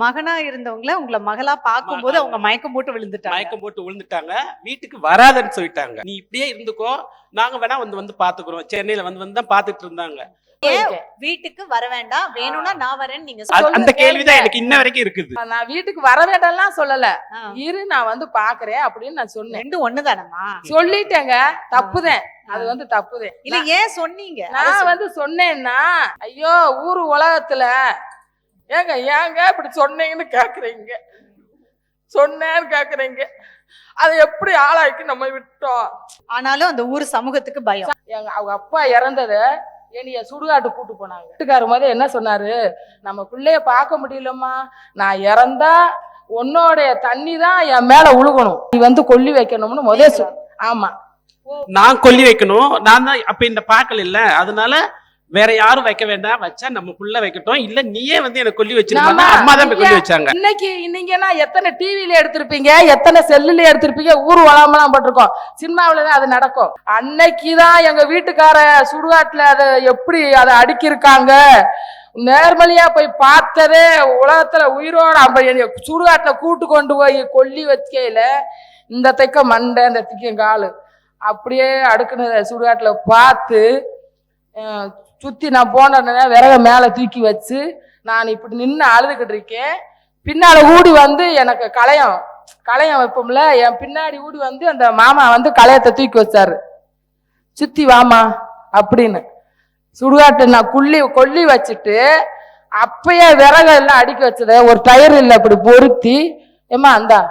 மகனா இருந்தவங்கள உங்களை மகளா பார்க்கும்போது அவங்க மயக்கம் போட்டு விழுந்துட்டாங்க. வீட்டுக்கு வராதன்னு சொல்லிட்டாங்க. நீ இப்படியே இருந்துக்கோ, நாங்க வேணா வந்து பாத்துக்கிறோம். சென்னையில வந்து தான் பாத்துட்டு இருந்தாங்க. வீட்டுக்கு வர வேண்டாம், வேணும்னா நான் வரேன்னு நீங்க அந்த கேள்விதான் எனக்கு இன்ன வரைக்கும் இருக்குது. நான் வீட்டுக்கு வர வேண்டாம்லாம் சொல்லல, இரு நான் வந்து பாக்குறேன் அப்படின்னு நான் சொன்னேன். ரெண்டும் ஒண்ணுதானம்மா? சொல்லிட்டேங்க, தப்புதான், அது வந்து தப்புதான். இல்ல ஏன் சொன்னீங்க? நான் வந்து சொன்னேன்னா, ஐயோ ஊரு உலகத்துல ஏங்க இப்படி சொன்னீங்கன்னு கேக்குறீங்க, சொன்னேன்னு கேக்குறீங்க, அதை எப்படி ஆளாக்கி நம்ம விட்டோம். ஆனாலும் அந்த ஊர் சமூகத்துக்கு பயம். அவங்க அப்பா இறந்தத என்னைய சுடுகாட்டு கூட்டு போனாங்க. வீட்டுக்காரு மாதிரி என்ன சொன்னாரு, நம்ம பிள்ளைய பார்க்க முடியலம்மா, நான் இறந்தா உன்னோடைய தண்ணி தான் என் மேல உழுகணும், நீ வந்து கொல்லி வைக்கணும்னு முதல். ஆமா, நான் கொல்லி வைக்கணும், நான் தான் அப்ப இந்த பார்க்கல இல்ல, அதனால வேற யாரும் வைக்க வேண்டாம், வச்சா நம்ம புள்ள வைக்கட்டும், இல்ல நீயே வந்து எனக்கு கொல்லி வச்சிருக்காங்க. அம்மா தான் கொல்லி வச்சாங்க. இன்னைக்கு நீங்கன்னா எத்தனை டிவில எடுத்திருப்பீங்க, எத்தனை செல்லுல எடுத்திருப்பீங்க, ஊர் வளாமலாம் போட்டிருக்கோம், சினிமாவிலதான் அது நடக்கும். அன்னைக்குதான் எங்க வீட்டுக்கார சுடுகாட்டுல அதை எப்படி அதை அடுக்கிருக்காங்க, நேர்மலியா போய் பார்த்ததே உலகத்துல உயிரோட. சுடுகாட்டுல கூட்டு கொண்டு போய் கொல்லி வச்சையில இந்த தைக்க மண்டை, இந்த திக்க காலு அப்படியே அடுக்குன சுடுகாட்டுல பார்த்து சுத்தி நான் போன விறக மேல தூக்கி வச்சு நான் இப்படி நின்று அழுதுகிட்டு இருக்கேன். பின்னால ஊடி வந்து எனக்கு களையம் வைப்போம்ல, என் பின்னாடி ஊடி வந்து அந்த மாமா வந்து களையத்தை தூக்கி வச்சாரு, சுத்தி வாமா அப்படின்னு. சுடுகாட்டு நான் கொல்லி வச்சுட்டு அப்பயே விறக எல்லாம் அடுக்கி வச்சத ஒரு டயர் இல்லை அப்படி பொருத்தி, ஏமா அந்தா